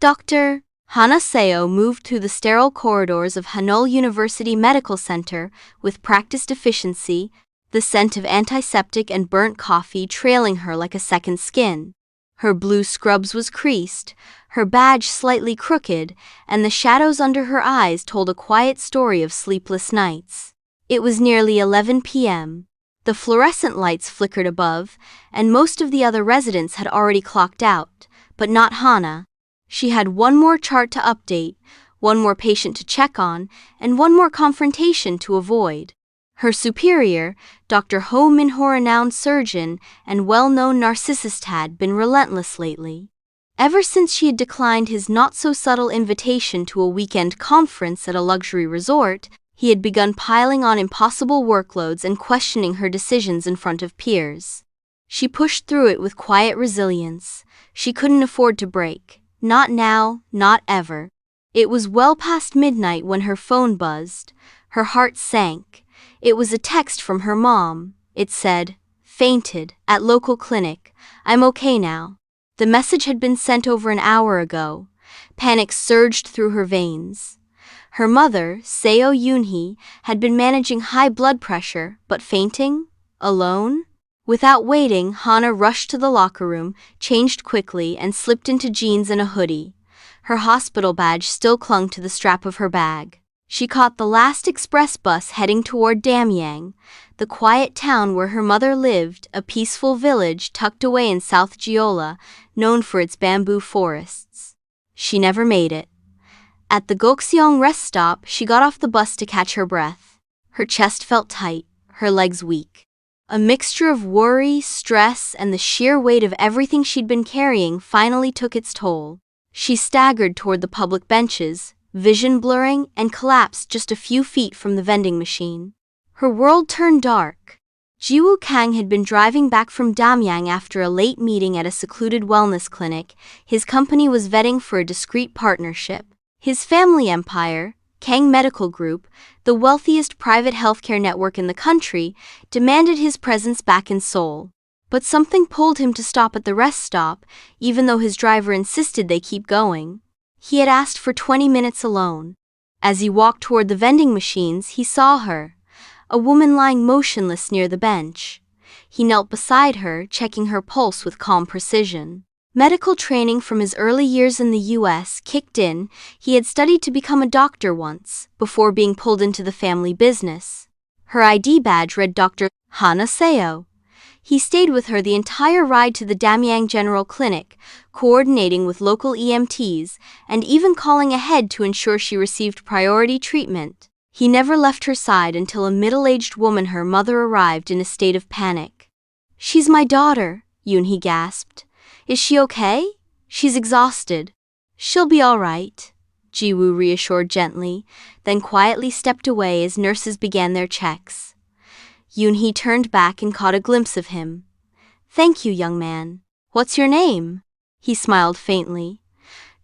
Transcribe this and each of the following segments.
Dr. Hana Jiwoo moved through the sterile corridors of Hanul University Medical Center with practiced efficiency, the scent of antiseptic and burnt coffee trailing her like a second skin. Her blue scrubs was creased, her badge slightly crooked, and the shadows under her eyes told a quiet story of sleepless nights. It was nearly 11 p.m. The fluorescent lights flickered above, and most of the other residents had already clocked out, but not Hana. She had one more chart to update, one more patient to check on, and one more confrontation to avoid. Her superior, Dr. Ho Min-ho, renowned surgeon and well-known narcissist, had been relentless lately. Ever since she had declined his not-so-subtle invitation to a weekend conference at a luxury resort, he had begun piling on impossible workloads and questioning her decisions in front of peers. She pushed through it with quiet resilience. She couldn't afford to break. Not now, not ever. It was well past midnight when her phone buzzed. Her heart sank. It was a text from her mom. It said, "Fainted, at local clinic. I'm okay now." The message had been sent over an hour ago. Panic surged through her veins. Her mother, Seo Yoon-hee, had been managing high blood pressure, but fainting? Alone? Without waiting, Hana rushed to the locker room, changed quickly, and slipped into jeans and a hoodie. Her hospital badge still clung to the strap of her bag. She caught the last express bus heading toward Damyang, the quiet town where her mother lived, a peaceful village tucked away in South Jeolla, known for its bamboo forests. She never made it. At the Gokseong rest stop, she got off the bus to catch her breath. Her chest felt tight, her legs weak. A mixture of worry, stress, and the sheer weight of everything she'd been carrying finally took its toll. She staggered toward the public benches, vision blurring, and collapsed just a few feet from the vending machine. Her world turned dark. Jiwoo Kang had been driving back from Damyang after a late meeting at a secluded wellness clinic. His company was vetting for a discreet partnership. His family empire, Kang Medical Group, the wealthiest private healthcare network in the country, demanded his presence back in Seoul. But something pulled him to stop at the rest stop, even though his driver insisted they keep going. He had asked for 20 minutes alone. As he walked toward the vending machines, he saw her, a woman lying motionless near the bench. He knelt beside her, checking her pulse with calm precision. Medical training from his early years in the U.S. kicked in. He had studied to become a doctor once, before being pulled into the family business. Her ID badge read Dr. Hana Jiwoo. He stayed with her the entire ride to the Damyang General Clinic, coordinating with local EMTs, and even calling ahead to ensure she received priority treatment. He never left her side until a middle-aged woman, her mother, arrived in a state of panic. "She's my daughter," Yoon-hee gasped. "Is she okay? She's exhausted." "She'll be all right," Jiwoo reassured gently, then quietly stepped away as nurses began their checks. Yoon-hee turned back and caught a glimpse of him. "Thank you, young man. What's your name?" He smiled faintly.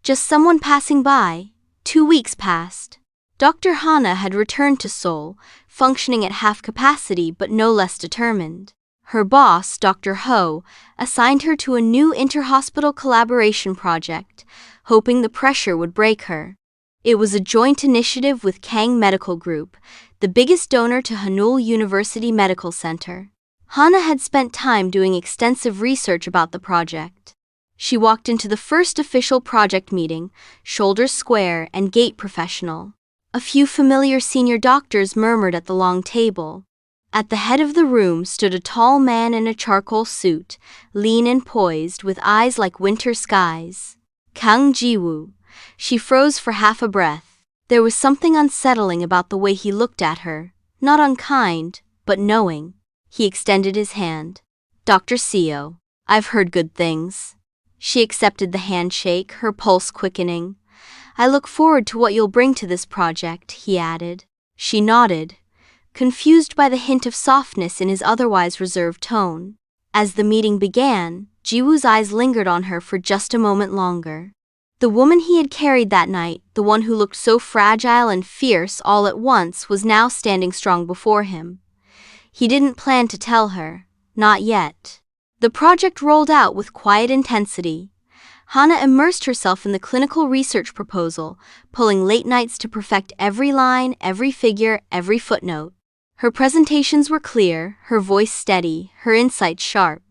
"Just someone passing by." 2 weeks passed. Dr. Hana had returned to Seoul, functioning at half capacity but no less determined. Her boss, Dr. Ho, assigned her to a new inter-hospital collaboration project, hoping the pressure would break her. It was a joint initiative with Kang Medical Group, the biggest donor to Hanul University Medical Center. Hana had spent time doing extensive research about the project. She walked into the first official project meeting, shoulders square and gait professional. A few familiar senior doctors murmured at the long table. At the head of the room stood a tall man in a charcoal suit, lean and poised, with eyes like winter skies. Kang Jiwoo. She froze for half a breath. There was something unsettling about the way he looked at her, not unkind, but knowing. He extended his hand. "Dr. Seo, I've heard good things." She accepted the handshake, her pulse quickening. "I look forward to what you'll bring to this project," he added. She nodded, confused by the hint of softness in his otherwise reserved tone. As the meeting began, Jiwoo's eyes lingered on her for just a moment longer. The woman he had carried that night, the one who looked so fragile and fierce all at once, was now standing strong before him. He didn't plan to tell her, not yet. The project rolled out with quiet intensity. Hana immersed herself in the clinical research proposal, pulling late nights to perfect every line, every figure, every footnote. Her presentations were clear, her voice steady, her insights sharp.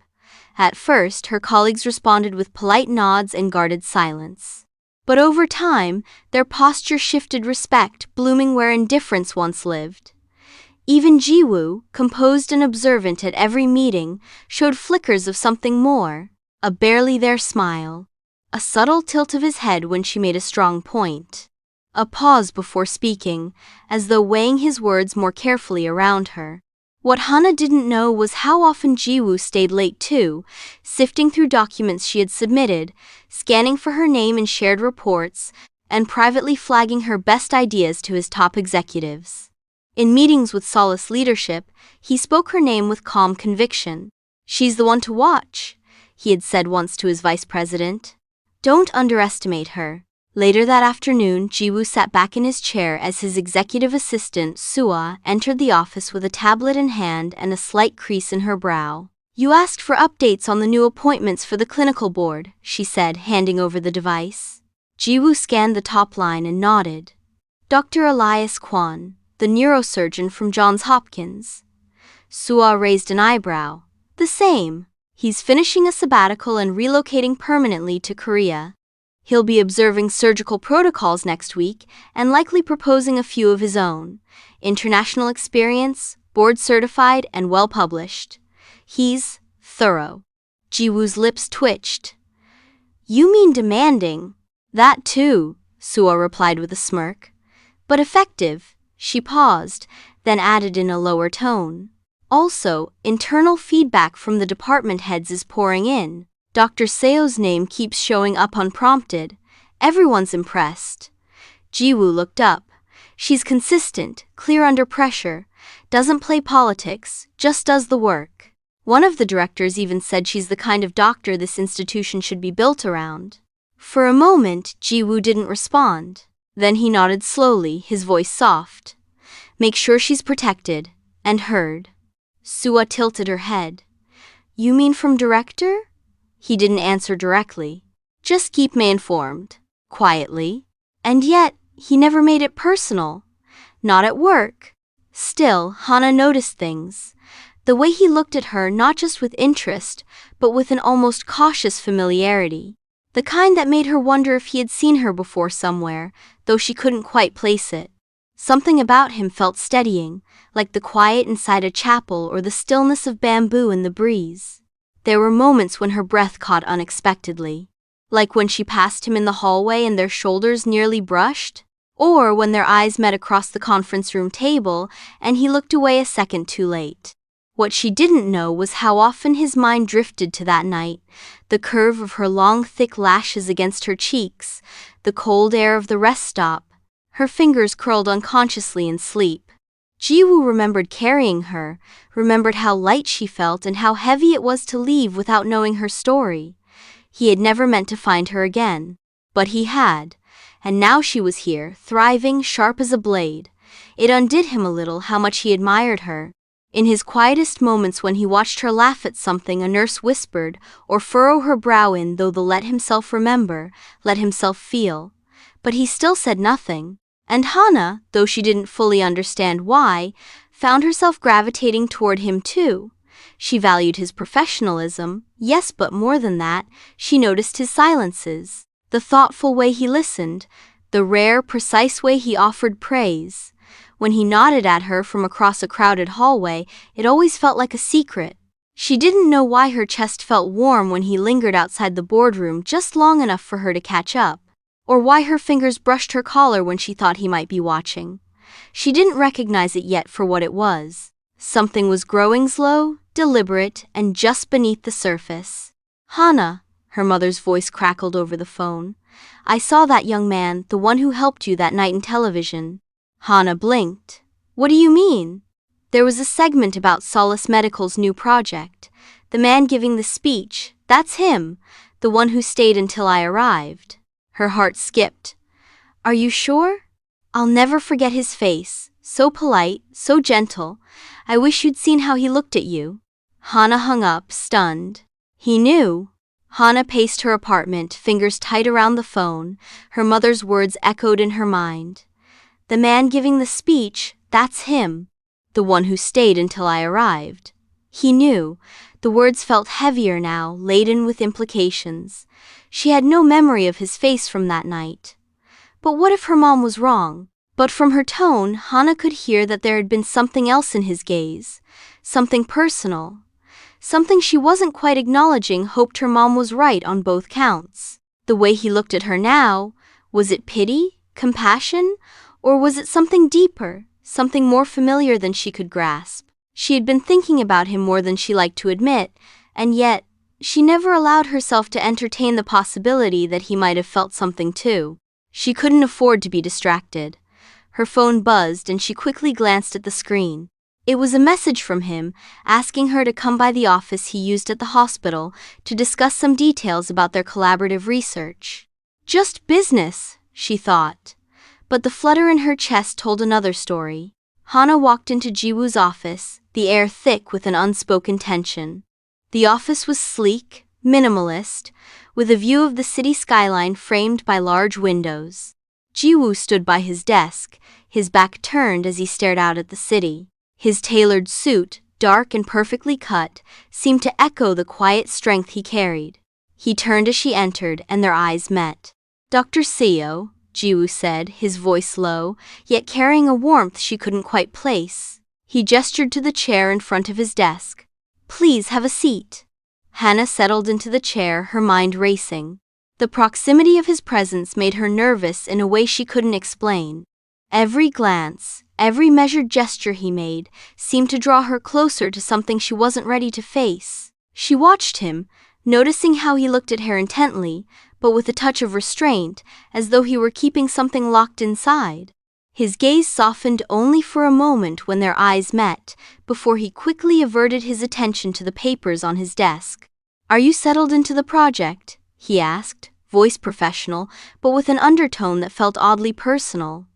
At first, her colleagues responded with polite nods and guarded silence. But over time, their posture shifted, respect blooming where indifference once lived. Even Jiwoo, composed and observant at every meeting, showed flickers of something more, a barely there smile, a subtle tilt of his head when she made a strong point, a pause before speaking, as though weighing his words more carefully around her. What Hana didn't know was how often Jiwoo stayed late too, sifting through documents she had submitted, scanning for her name in shared reports, and privately flagging her best ideas to his top executives. In meetings with Solace leadership, he spoke her name with calm conviction. "She's the one to watch," he had said once to his vice president. "Don't underestimate her." Later that afternoon, Jiwoo sat back in his chair as his executive assistant, Sua, entered the office with a tablet in hand and a slight crease in her brow. "You asked for updates on the new appointments for the clinical board," she said, handing over the device. Jiwoo scanned the top line and nodded. "Dr. Elias Kwan, the neurosurgeon from Johns Hopkins." Sua raised an eyebrow. "The same. He's finishing a sabbatical and relocating permanently to Korea. He'll be observing surgical protocols next week and likely proposing a few of his own. International experience, board certified and well published. He's thorough." Jiwoo's lips twitched. "You mean demanding?" "That too," Sua replied with a smirk. "But effective." She paused, then added in a lower tone. "Also, internal feedback from the department heads is pouring in. Dr. Seo's name keeps showing up unprompted. Everyone's impressed." Jiwoo looked up. "She's consistent, clear under pressure, doesn't play politics, just does the work. One of the directors even said she's the kind of doctor this institution should be built around." For a moment, Jiwoo didn't respond. Then he nodded slowly, his voice soft. "Make sure she's protected and heard." Sua tilted her head. "You mean from director?" He didn't answer directly. "Just keep me informed." Quietly. And yet, he never made it personal. Not at work. Still, Hana noticed things. The way he looked at her, not just with interest, but with an almost cautious familiarity. The kind that made her wonder if he had seen her before somewhere, though she couldn't quite place it. Something about him felt steadying, like the quiet inside a chapel or the stillness of bamboo in the breeze. There were moments when her breath caught unexpectedly. Like when she passed him in the hallway and their shoulders nearly brushed. Or when their eyes met across the conference room table and he looked away a second too late. What she didn't know was how often his mind drifted to that night, the curve of her long thick lashes against her cheeks, the cold air of the rest stop, her fingers curled unconsciously in sleep. Jiwoo remembered carrying her, remembered how light she felt and how heavy it was to leave without knowing her story. He had never meant to find her again. But he had. And now she was here, thriving, sharp as a blade. It undid him a little how much he admired her. In his quietest moments when he watched her laugh at something a nurse whispered, or furrow her brow in though the let himself remember, let himself feel. But he still said nothing. And Hana, though she didn't fully understand why, found herself gravitating toward him too. She valued his professionalism, yes, but more than that, she noticed his silences, the thoughtful way he listened, the rare, precise way he offered praise. When he nodded at her from across a crowded hallway, it always felt like a secret. She didn't know why her chest felt warm when he lingered outside the boardroom just long enough for her to catch up. Or why her fingers brushed her collar when she thought he might be watching. She didn't recognize it yet for what it was. Something was growing slow, deliberate, and just beneath the surface. "Hana," her mother's voice crackled over the phone. "I saw that young man, the one who helped you that night in television." Hana blinked. "What do you mean?" "There was a segment about Solace Medical's new project. The man giving the speech, that's him, the one who stayed until I arrived." Her heart skipped. "Are you sure?" "I'll never forget his face, so polite, so gentle. I wish you'd seen how he looked at you." Hana hung up, stunned. He knew. Hana paced her apartment, fingers tight around the phone. Her mother's words echoed in her mind. The man giving the speech, that's him. The one who stayed until I arrived. He knew. The words felt heavier now, laden with implications. She had no memory of his face from that night. But what if her mom was wrong? But from her tone, Hana could hear that there had been something else in his gaze. Something personal. Something she wasn't quite acknowledging. Hoped her mom was right on both counts. The way he looked at her now, was it pity, compassion, or was it something deeper, something more familiar than she could grasp? She had been thinking about him more than she liked to admit, and yet, she never allowed herself to entertain the possibility that he might have felt something too. She couldn't afford to be distracted. Her phone buzzed and she quickly glanced at the screen. It was a message from him, asking her to come by the office he used at the hospital to discuss some details about their collaborative research. Just business, she thought. But the flutter in her chest told another story. Hana walked into Jiwoo's office, the air thick with an unspoken tension. The office was sleek, minimalist, with a view of the city skyline framed by large windows. Jiwoo stood by his desk, his back turned as he stared out at the city. His tailored suit, dark and perfectly cut, seemed to echo the quiet strength he carried. He turned as she entered, and their eyes met. "Dr. Seo," Jiwoo said, his voice low, yet carrying a warmth she couldn't quite place. He gestured to the chair in front of his desk. "Please have a seat." Hana settled into the chair, her mind racing. The proximity of his presence made her nervous in a way she couldn't explain. Every glance, every measured gesture he made, seemed to draw her closer to something she wasn't ready to face. She watched him, noticing how he looked at her intently, but with a touch of restraint, as though he were keeping something locked inside. His gaze softened only for a moment when their eyes met, before he quickly averted his attention to the papers on his desk. "Are you settled into the project?" he asked, voice professional, but with an undertone that felt oddly personal.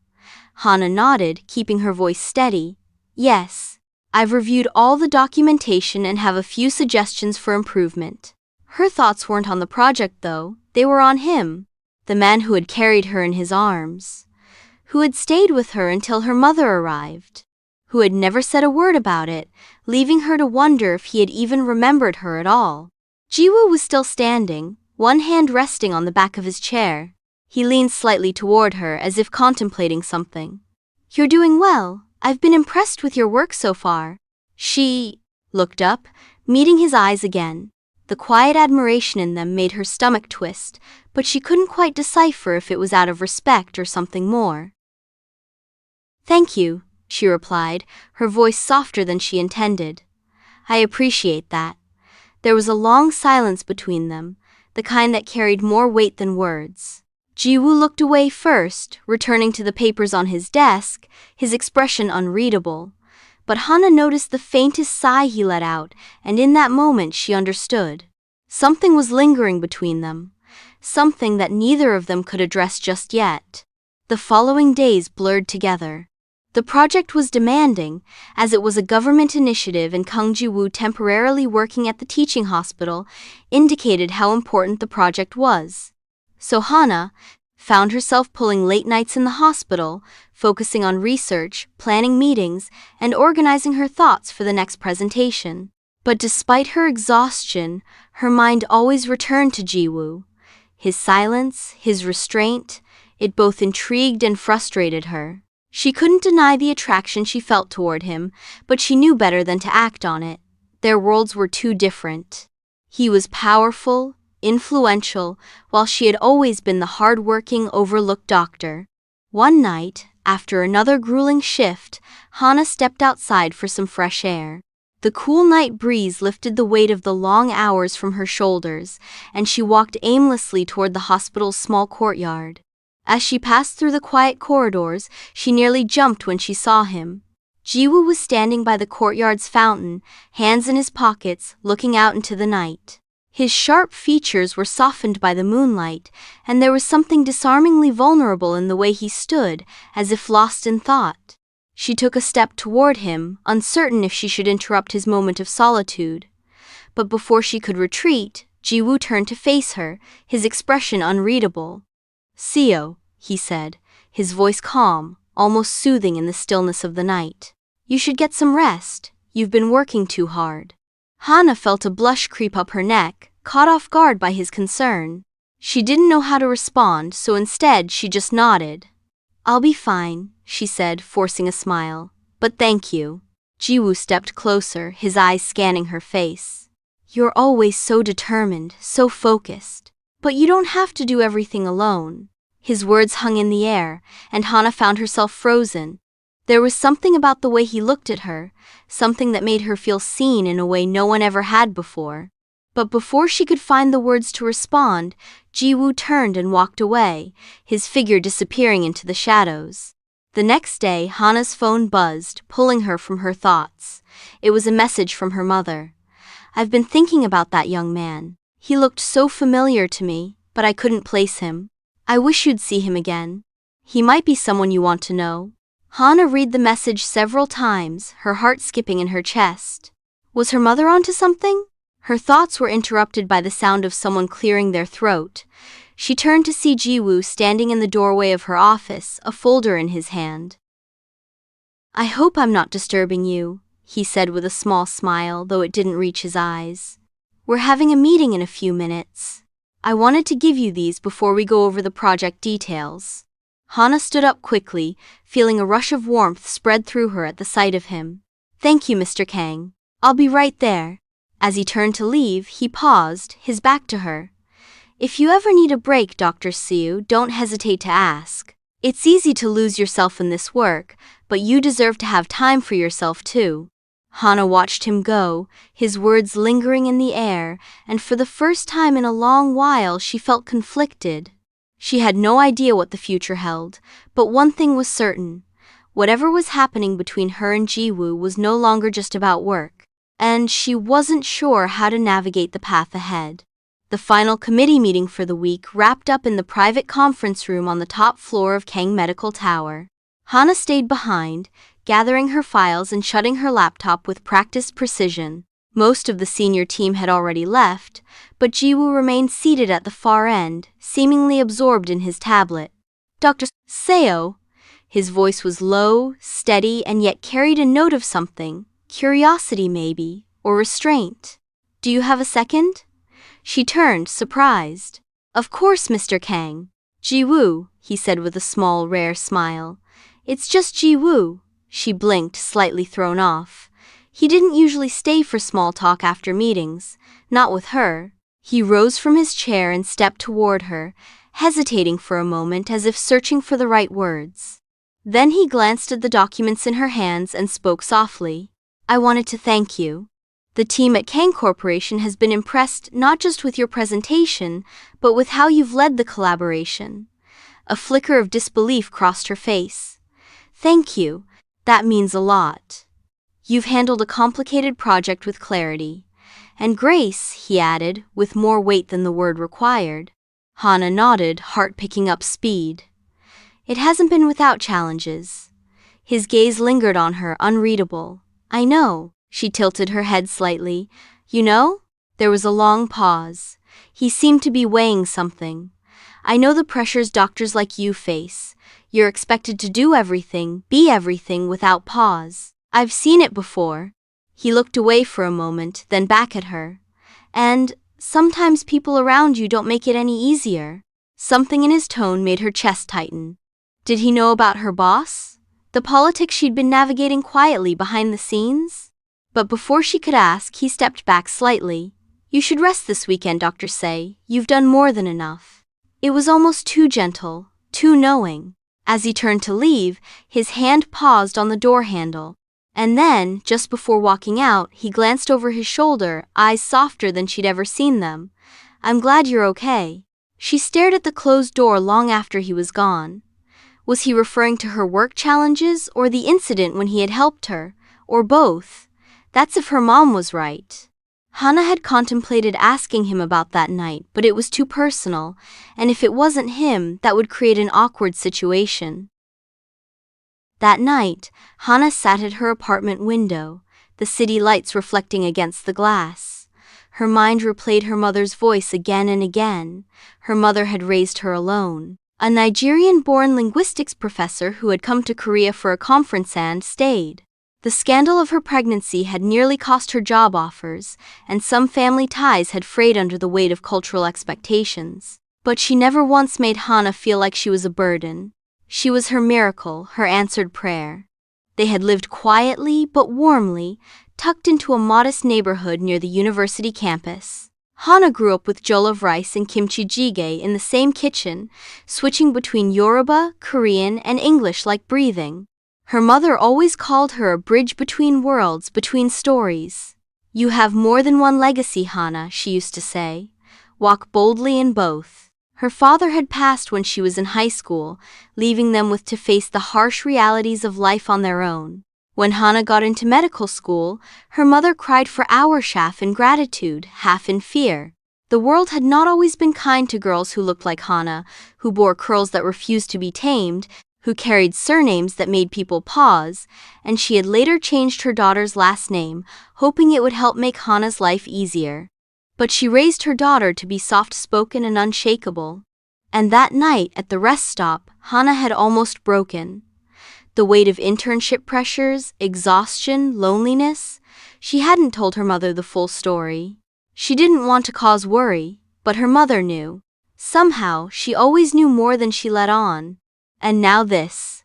Hana nodded, keeping her voice steady. "Yes. I've reviewed all the documentation and have a few suggestions for improvement." Her thoughts weren't on the project though, they were on him, the man who had carried her in his arms, who had stayed with her until her mother arrived, who had never said a word about it, leaving her to wonder if he had even remembered her at all. Jiwoo was still standing, one hand resting on the back of his chair. He leaned slightly toward her as if contemplating something. "You're doing well. I've been impressed with your work so far." She looked up, meeting his eyes again. The quiet admiration in them made her stomach twist, but she couldn't quite decipher if it was out of respect or something more. "Thank you," she replied, her voice softer than she intended. "I appreciate that." There was a long silence between them, the kind that carried more weight than words. Jiwoo looked away first, returning to the papers on his desk, his expression unreadable. But Hana noticed the faintest sigh he let out, and in that moment she understood. Something was lingering between them, something that neither of them could address just yet. The following days blurred together. The project was demanding, as it was a government initiative, and Kang Jiwoo temporarily working at the teaching hospital indicated how important the project was. So Hana found herself pulling late nights in the hospital, focusing on research, planning meetings, and organizing her thoughts for the next presentation. But despite her exhaustion, her mind always returned to Jiwoo. His silence, his restraint, it both intrigued and frustrated her. She couldn't deny the attraction she felt toward him, but she knew better than to act on it. Their worlds were too different. He was powerful, influential, while she had always been the hard-working, overlooked doctor. One night, after another grueling shift, Hana stepped outside for some fresh air. The cool night breeze lifted the weight of the long hours from her shoulders, and she walked aimlessly toward the hospital's small courtyard. As she passed through the quiet corridors, she nearly jumped when she saw him. Jiwoo was standing by the courtyard's fountain, hands in his pockets, looking out into the night. His sharp features were softened by the moonlight, and there was something disarmingly vulnerable in the way he stood, as if lost in thought. She took a step toward him, uncertain if she should interrupt his moment of solitude. But before she could retreat, Jiwoo turned to face her, his expression unreadable. "Seo," he said, his voice calm, almost soothing in the stillness of the night. "You should get some rest, you've been working too hard." Hana felt a blush creep up her neck, caught off guard by his concern. She didn't know how to respond, so instead she just nodded. "I'll be fine," she said, forcing a smile. "But thank you." Jiwoo stepped closer, his eyes scanning her face. "You're always so determined, so focused. But you don't have to do everything alone." His words hung in the air, and Hana found herself frozen. There was something about the way he looked at her, something that made her feel seen in a way no one ever had before. But before she could find the words to respond, Jiwoo turned and walked away, his figure disappearing into the shadows. The next day, Hana's phone buzzed, pulling her from her thoughts. It was a message from her mother. "I've been thinking about that young man. He looked so familiar to me, but I couldn't place him. I wish you'd see him again. He might be someone you want to know." Hana read the message several times, her heart skipping in her chest. Was her mother onto something? Her thoughts were interrupted by the sound of someone clearing their throat. She turned to see Jiwoo standing in the doorway of her office, a folder in his hand. "I hope I'm not disturbing you," he said with a small smile, though it didn't reach his eyes. "We're having a meeting in a few minutes. I wanted to give you these before we go over the project details." Hana stood up quickly, feeling a rush of warmth spread through her at the sight of him. "Thank you, Mr. Kang. I'll be right there." As he turned to leave, he paused, his back to her. "If you ever need a break, Dr. Seo, don't hesitate to ask. It's easy to lose yourself in this work, but you deserve to have time for yourself too." Hana watched him go, his words lingering in the air, and for the first time in a long while she felt conflicted. She had no idea what the future held, but one thing was certain. Whatever was happening between her and Jiwoo was no longer just about work, and she wasn't sure how to navigate the path ahead. The final committee meeting for the week wrapped up in the private conference room on the top floor of Kang Medical Tower. Hana stayed behind, gathering her files and shutting her laptop with practiced precision. Most of the senior team had already left, but Jiwoo remained seated at the far end, seemingly absorbed in his tablet. "Dr. Seo." His voice was low, steady, and yet carried a note of something, curiosity maybe, or restraint. "Do you have a second?" She turned, surprised. "Of course, Mr. Kang." "Jiwoo," he said with a small, rare smile. "It's just Jiwoo." She blinked, slightly thrown off. He didn't usually stay for small talk after meetings, not with her. He rose from his chair and stepped toward her, hesitating for a moment as if searching for the right words. Then he glanced at the documents in her hands and spoke softly. "I wanted to thank you. The team at Kang Corporation has been impressed not just with your presentation, but with how you've led the collaboration." A flicker of disbelief crossed her face. "Thank you. That means a lot. You've handled a complicated project with clarity. And grace," he added, with more weight than the word required. Hana nodded, heart picking up speed. "It hasn't been without challenges." His gaze lingered on her, unreadable. "I know." She tilted her head slightly. "You know?" There was a long pause. He seemed to be weighing something. "I know the pressures doctors like you face. You're expected to do everything, be everything without pause. I've seen it before." He looked away for a moment, then back at her. "And sometimes people around you don't make it any easier." Something in his tone made her chest tighten. Did he know about her boss? The politics she'd been navigating quietly behind the scenes? But before she could ask, he stepped back slightly. "You should rest this weekend, Dr. Say. You've done more than enough." It was almost too gentle, too knowing. As he turned to leave, his hand paused on the door handle. And then, just before walking out, he glanced over his shoulder, eyes softer than she'd ever seen them. "I'm glad you're okay." She stared at the closed door long after he was gone. Was he referring to her work challenges or the incident when he had helped her? Or both? That's if her mom was right. Hana had contemplated asking him about that night, but it was too personal, and if it wasn't him, that would create an awkward situation. That night, Hana sat at her apartment window, the city lights reflecting against the glass. Her mind replayed her mother's voice again and again. Her mother had raised her alone. A Nigerian-born linguistics professor who had come to Korea for a conference and stayed. The scandal of her pregnancy had nearly cost her job offers, and some family ties had frayed under the weight of cultural expectations. But she never once made Hana feel like she was a burden. She was her miracle, her answered prayer. They had lived quietly but warmly, tucked into a modest neighborhood near the university campus. Hana grew up with jollof rice and kimchi jjigae in the same kitchen, switching between Yoruba, Korean, and English like breathing. Her mother always called her a bridge between worlds, between stories. "You have more than one legacy, Hana," she used to say. "Walk boldly in both." Her father had passed when she was in high school, leaving them with to face the harsh realities of life on their own. When Hana got into medical school, her mother cried for hours, half in gratitude, half in fear. The world had not always been kind to girls who looked like Hana, who bore curls that refused to be tamed, who carried surnames that made people pause, and she had later changed her daughter's last name, hoping it would help make Hana's life easier. But she raised her daughter to be soft-spoken and unshakable. And that night at the rest stop, Hana had almost broken. The weight of internship pressures, exhaustion, loneliness. She hadn't told her mother the full story. She didn't want to cause worry, but her mother knew. Somehow, she always knew more than she let on. And now this.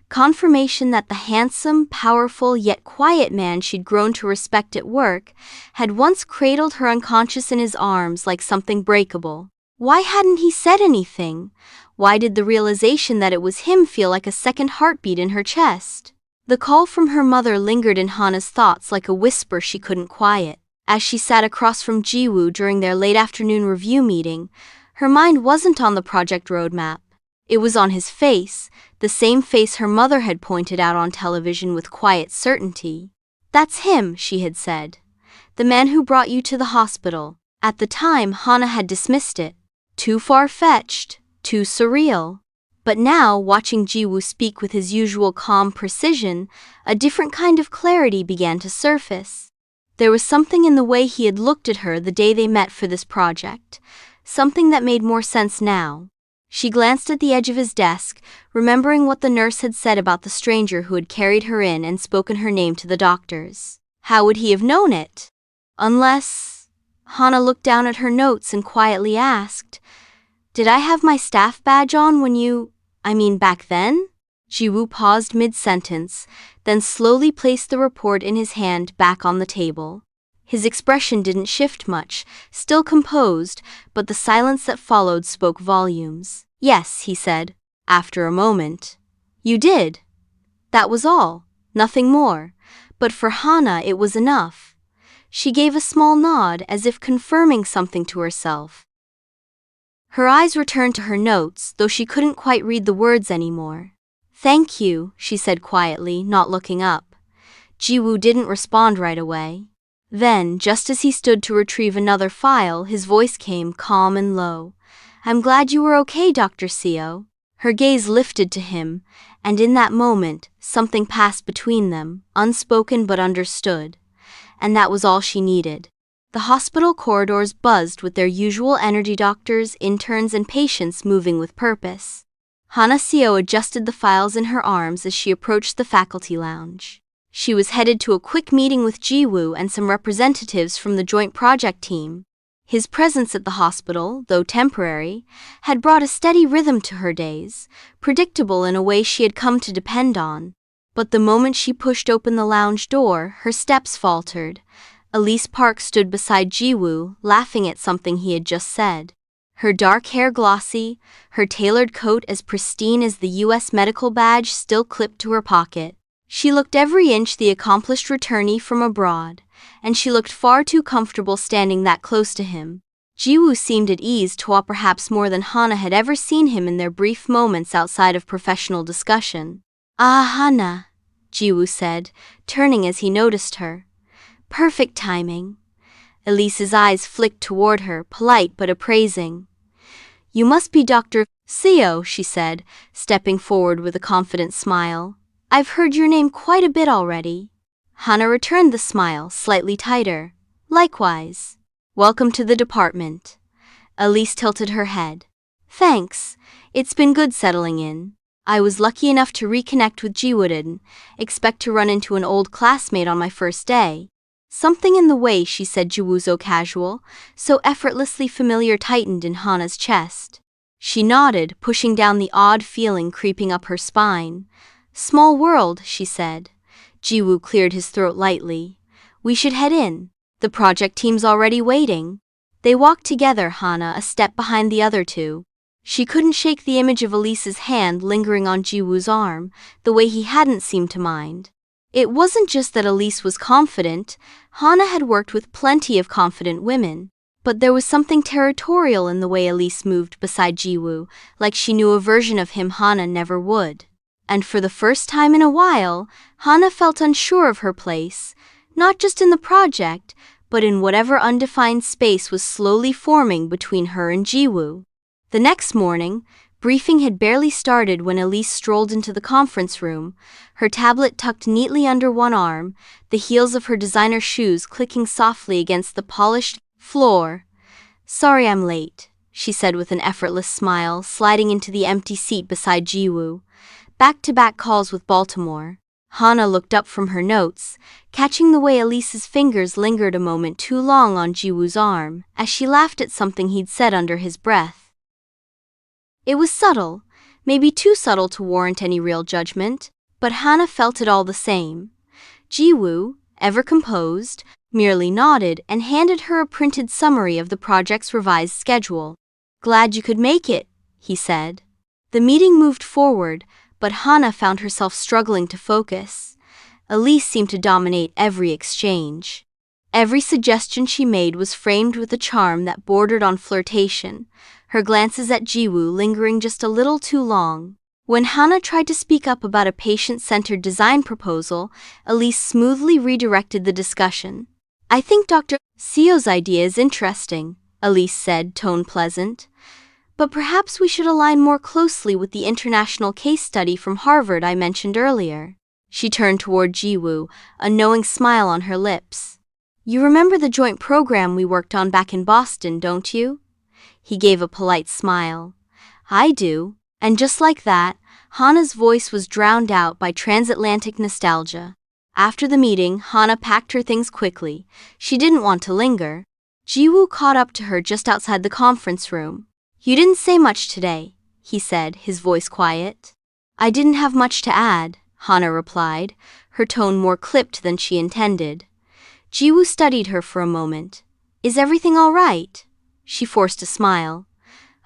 Confirmation that the handsome, powerful, yet quiet man she'd grown to respect at work had once cradled her unconscious in his arms like something breakable. Why hadn't he said anything? Why did the realization that it was him feel like a second heartbeat in her chest? The call from her mother lingered in Hana's thoughts like a whisper she couldn't quiet. As she sat across from Jiwoo during their late afternoon review meeting, her mind wasn't on the project roadmap. It was on his face, the same face her mother had pointed out on television with quiet certainty. "That's him," she had said. "The man who brought you to the hospital." At the time, Hana had dismissed it. Too far-fetched, too surreal. But now, watching Jiwoo speak with his usual calm precision, a different kind of clarity began to surface. There was something in the way he had looked at her the day they met for this project, something that made more sense now. She glanced at the edge of his desk, remembering what the nurse had said about the stranger who had carried her in and spoken her name to the doctors. How would he have known it? Unless... Hana looked down at her notes and quietly asked, "Did I have my staff badge on when back then?" Jiwoo paused mid-sentence, then slowly placed the report in his hand back on the table. His expression didn't shift much, still composed, but the silence that followed spoke volumes. "Yes," he said, after a moment. "You did." That was all, nothing more, but for Hana it was enough. She gave a small nod as if confirming something to herself. Her eyes returned to her notes, though she couldn't quite read the words anymore. "Thank you," she said quietly, not looking up. Jiwoo didn't respond right away. Then, just as he stood to retrieve another file, his voice came calm and low. "I'm glad you were okay, Dr. Seo." Her gaze lifted to him, and in that moment, something passed between them, unspoken but understood. And that was all she needed. The hospital corridors buzzed with their usual energy, doctors, interns, and patients moving with purpose. Hana Seo adjusted the files in her arms as she approached the faculty lounge. She was headed to a quick meeting with Jiwoo and some representatives from the joint project team. His presence at the hospital, though temporary, had brought a steady rhythm to her days, predictable in a way she had come to depend on. But the moment she pushed open the lounge door, her steps faltered. Elise Park stood beside Jiwoo, laughing at something he had just said. Her dark hair glossy, her tailored coat as pristine as the U.S. medical badge still clipped to her pocket. She looked every inch the accomplished returnee from abroad, and she looked far too comfortable standing that close to him. Jiwoo seemed at ease to perhaps more than Hana had ever seen him in their brief moments outside of professional discussion. "Ah, Hana," Jiwoo said, turning as he noticed her. "Perfect timing." Elise's eyes flicked toward her, polite but appraising. "You must be Dr. Seo," she said, stepping forward with a confident smile. "I've heard your name quite a bit already." Hana returned the smile, slightly tighter. "Likewise." Welcome to the department. Elise tilted her head. Thanks. It's been good settling in. I was lucky enough to reconnect with Jiwoo and expect to run into an old classmate on my first day. Something in the way she said Jiwoo so casual, so effortlessly familiar tightened in Hana's chest. She nodded, pushing down the odd feeling creeping up her spine. Small world, she said. Jiwoo cleared his throat lightly. We should head in. The project team's already waiting. They walked together, Hana a step behind the other two. She couldn't shake the image of Elise's hand lingering on Jiwoo's arm, the way he hadn't seemed to mind. It wasn't just that Elise was confident. Hana had worked with plenty of confident women. But there was something territorial in the way Elise moved beside Jiwoo, like she knew a version of him Hana never would. And for the first time in a while, Hana felt unsure of her place, not just in the project, but in whatever undefined space was slowly forming between her and Jiwoo. The next morning, briefing had barely started when Elise strolled into the conference room, her tablet tucked neatly under one arm, the heels of her designer shoes clicking softly against the polished floor. Sorry I'm late, she said with an effortless smile, sliding into the empty seat beside Jiwoo. Back-to-back calls with Baltimore. Hana looked up from her notes, catching the way Elise's fingers lingered a moment too long on Jiwoo's arm, as she laughed at something he'd said under his breath. It was subtle, maybe too subtle to warrant any real judgment, but Hana felt it all the same. Jiwoo, ever composed, merely nodded and handed her a printed summary of the project's revised schedule. Glad you could make it, he said. The meeting moved forward, but Hana found herself struggling to focus. Elise seemed to dominate every exchange. Every suggestion she made was framed with a charm that bordered on flirtation, her glances at Jiwoo lingering just a little too long. When Hana tried to speak up about a patient-centered design proposal, Elise smoothly redirected the discussion. I think Dr. Seo's idea is interesting, Elise said, tone pleasant. But perhaps we should align more closely with the international case study from Harvard I mentioned earlier. She turned toward Jiwoo, a knowing smile on her lips. You remember the joint program we worked on back in Boston, don't you? He gave a polite smile. I do. And just like that, Hana's voice was drowned out by transatlantic nostalgia. After the meeting, Hana packed her things quickly. She didn't want to linger. Jiwoo caught up to her just outside the conference room. You didn't say much today, he said, his voice quiet. I didn't have much to add, Hana replied, her tone more clipped than she intended. Jiwoo studied her for a moment. Is everything all right? She forced a smile.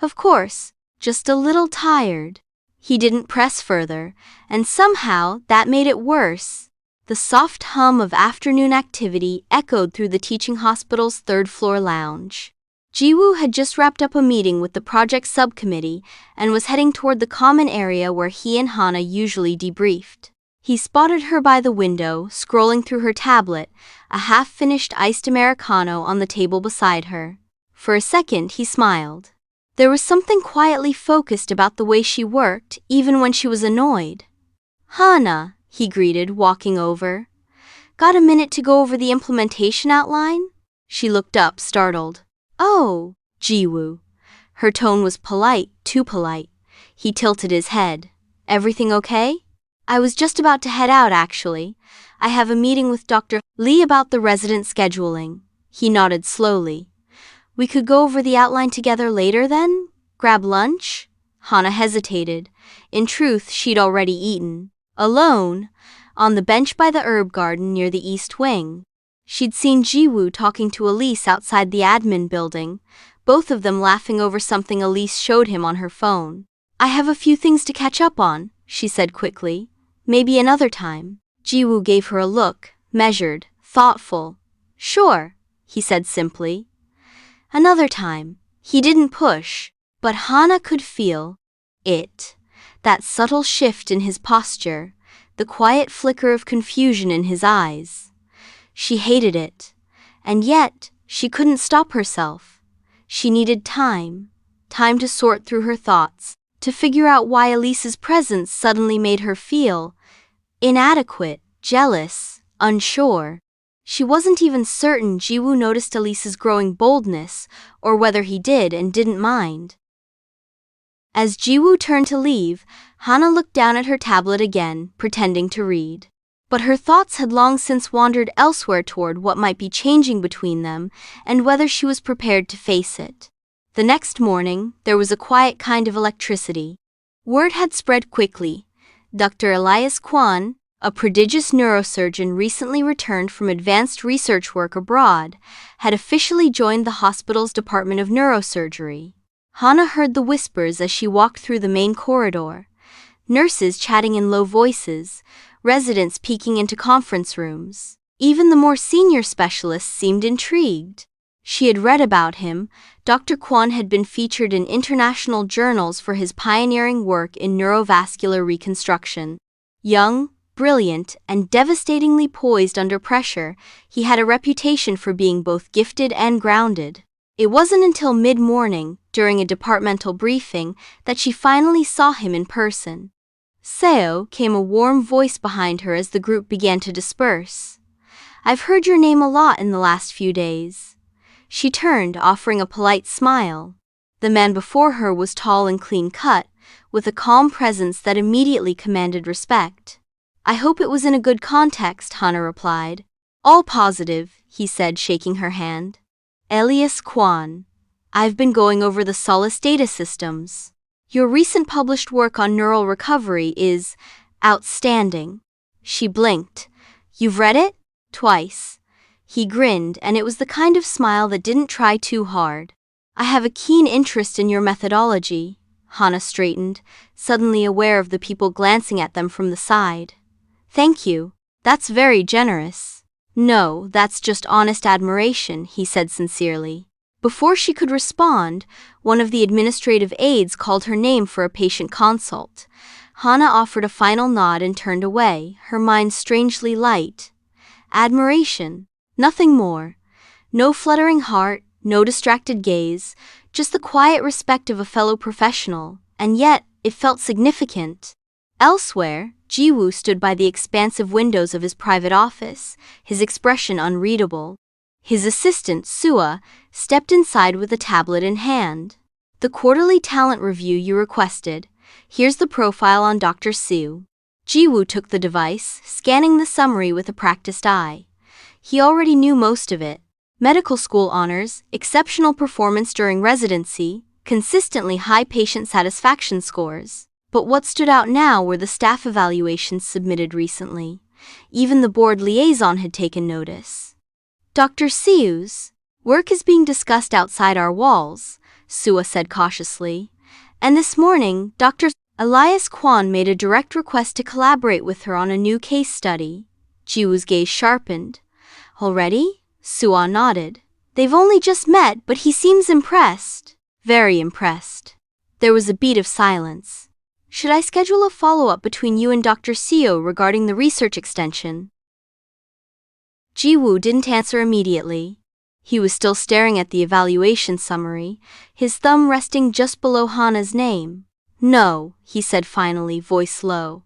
Of course, just a little tired. He didn't press further, and somehow that made it worse. The soft hum of afternoon activity echoed through the teaching hospital's third-floor lounge. Jiwoo had just wrapped up a meeting with the project subcommittee and was heading toward the common area where he and Hana usually debriefed. He spotted her by the window, scrolling through her tablet, a half-finished iced Americano on the table beside her. For a second, he smiled. There was something quietly focused about the way she worked, even when she was annoyed. Hana, he greeted, walking over. Got a minute to go over the implementation outline? She looked up, startled. Oh, Jiwoo. Her tone was polite, too polite. He tilted his head. Everything okay? I was just about to head out, actually. I have a meeting with Dr. Lee about the resident scheduling. He nodded slowly. We could go over the outline together later then? Grab lunch? Hana hesitated. In truth, she'd already eaten. Alone, on the bench by the herb garden near the east wing. She'd seen Jiwoo talking to Elise outside the admin building, both of them laughing over something Elise showed him on her phone. I have a few things to catch up on, she said quickly. Maybe another time. Jiwoo gave her a look, measured, thoughtful. Sure, he said simply. Another time. He didn't push, but Hana could feel it. That subtle shift in his posture, the quiet flicker of confusion in his eyes. She hated it, and yet she couldn't stop herself. She needed time to sort through her thoughts, to figure out why Elise's presence suddenly made her feel inadequate, jealous, unsure. She wasn't even certain Jiwoo noticed Elise's growing boldness, or whether he did and didn't mind. As Jiwoo turned to leave, Hana looked down at her tablet again, pretending to read. But her thoughts had long since wandered elsewhere toward what might be changing between them and whether she was prepared to face it. The next morning, there was a quiet kind of electricity. Word had spread quickly. Dr. Elias Kwon, a prodigious neurosurgeon recently returned from advanced research work abroad, had officially joined the hospital's Department of Neurosurgery. Hana heard the whispers as she walked through the main corridor. Nurses chatting in low voices, residents peeking into conference rooms. Even the more senior specialists seemed intrigued. She had read about him. Dr. Kwon had been featured in international journals for his pioneering work in neurovascular reconstruction. Young, brilliant, and devastatingly poised under pressure, he had a reputation for being both gifted and grounded. It wasn't until mid-morning, during a departmental briefing, that she finally saw him in person. "Seo," came a warm voice behind her as the group began to disperse. "I've heard your name a lot in the last few days." She turned, offering a polite smile. The man before her was tall and clean-cut, with a calm presence that immediately commanded respect. "I hope it was in a good context," Hana replied. "All positive," he said, shaking her hand. "Elias Kwon. I've been going over the Solace data systems. Your recent published work on neural recovery is outstanding." She blinked. "You've read it?" "Twice." He grinned, and it was the kind of smile that didn't try too hard. "I have a keen interest in your methodology." Hana straightened, suddenly aware of the people glancing at them from the side. "Thank you. That's very generous." "No, that's just honest admiration," he said sincerely. Before she could respond, one of the administrative aides called her name for a patient consult. Hana offered a final nod and turned away, her mind strangely light. Admiration. Nothing more. No fluttering heart, no distracted gaze, just the quiet respect of a fellow professional, and yet, it felt significant. Elsewhere, Jiwoo stood by the expansive windows of his private office, his expression unreadable. His assistant, Sua, stepped inside with a tablet in hand. "The quarterly talent review you requested. Here's the profile on Dr. Seo." Jiwoo took the device, scanning the summary with a practiced eye. He already knew most of it. Medical school honors, exceptional performance during residency, consistently high patient satisfaction scores. But what stood out now were the staff evaluations submitted recently. Even the board liaison had taken notice. "Dr. Seo's work is being discussed outside our walls," Sua said cautiously. "And this morning, Dr. Elias Kwon made a direct request to collaborate with her on a new case study." Jiwoo's gaze sharpened. "Already?" Sua nodded. "They've only just met, but he seems impressed." "Very impressed." There was a beat of silence. "Should I schedule a follow-up between you and Dr. Seo regarding the research extension?" Jiwoo didn't answer immediately. He was still staring at the evaluation summary, his thumb resting just below Hana's name. "No," he said finally, voice low.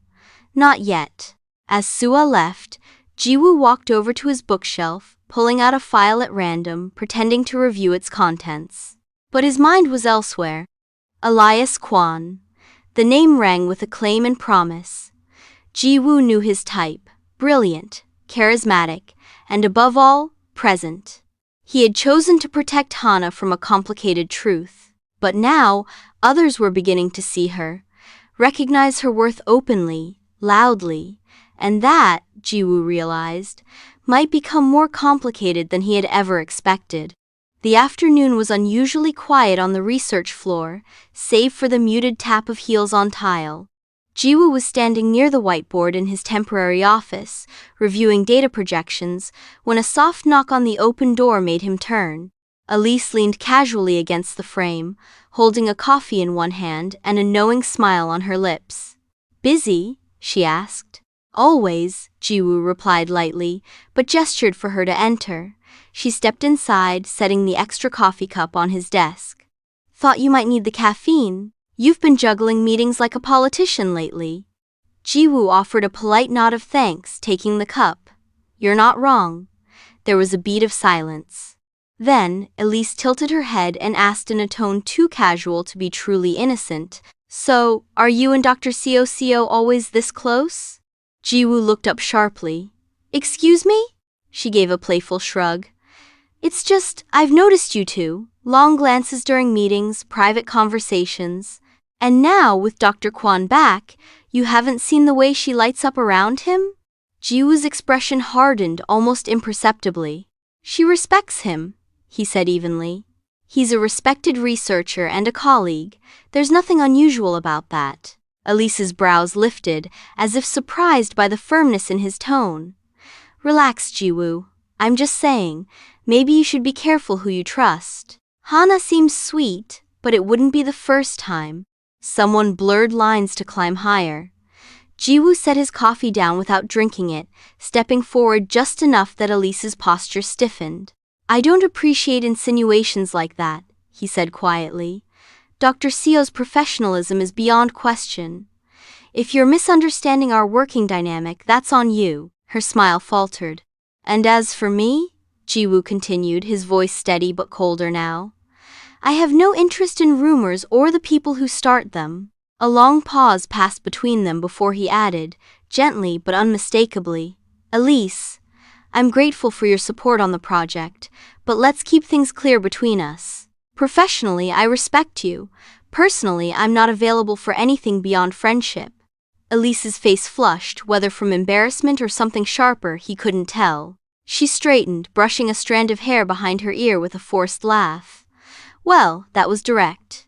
"Not yet." As Sua left, Jiwoo walked over to his bookshelf, pulling out a file at random, pretending to review its contents. But his mind was elsewhere. Elias Kwon. The name rang with acclaim and promise. Jiwoo knew his type: brilliant, charismatic, and above all, present. He had chosen to protect Hana from a complicated truth. But now, others were beginning to see her, recognize her worth openly, loudly, and that, Jiwoo realized, might become more complicated than he had ever expected. The afternoon was unusually quiet on the research floor, save for the muted tap of heels on tile. Jiwoo was standing near the whiteboard in his temporary office, reviewing data projections, when a soft knock on the open door made him turn. Elise leaned casually against the frame, holding a coffee in one hand and a knowing smile on her lips. "Busy?" she asked. "Always," Jiwoo replied lightly, but gestured for her to enter. She stepped inside, setting the extra coffee cup on his desk. "Thought you might need the caffeine. You've been juggling meetings like a politician lately." Jiwoo offered a polite nod of thanks, taking the cup. "You're not wrong. There was a beat of silence. Then, Elise tilted her head and asked in a tone too casual to be truly innocent, "So, are you and Dr. Seo always this close?" Jiwoo looked up sharply. "Excuse me?" She gave a playful shrug. "It's just, I've noticed you two, long glances during meetings, private conversations. And now, with Dr. Kwon back, you haven't seen the way she lights up around him?" Jiwoo's expression hardened almost imperceptibly. "She respects him," he said evenly. "He's a respected researcher and a colleague. There's nothing unusual about that." Elise's brows lifted, as if surprised by the firmness in his tone. "Relax, Jiwoo. I'm just saying, maybe you should be careful who you trust. Hana seems sweet, but it wouldn't be the first time." Someone blurred lines to climb higher. Jiwoo set his coffee down without drinking it, stepping forward just enough that Elise's posture stiffened. "I don't appreciate insinuations like that," he said quietly. "Dr. Seo's professionalism is beyond question. If you're misunderstanding our working dynamic, that's on you." Her smile faltered. "And as for me," Jiwoo continued, his voice steady but colder now, "I have no interest in rumors or the people who start them." A long pause passed between them before he added, gently but unmistakably, "Elise, I'm grateful for your support on the project, but let's keep things clear between us. Professionally, I respect you. Personally, I'm not available for anything beyond friendship." Elise's face flushed, whether from embarrassment or something sharper, he couldn't tell. She straightened, brushing a strand of hair behind her ear with a forced laugh. "Well, that was direct."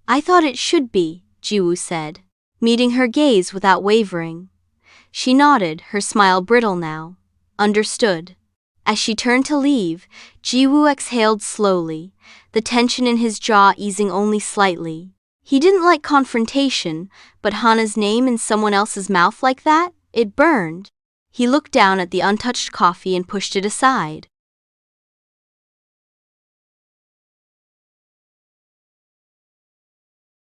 "I thought it should be," Jiwoo said, meeting her gaze without wavering. She nodded, her smile brittle now. "Understood." As she turned to leave, Jiwoo exhaled slowly, the tension in his jaw easing only slightly. He didn't like confrontation, but Hana's name in someone else's mouth like that, it burned. He looked down at the untouched coffee and pushed it aside.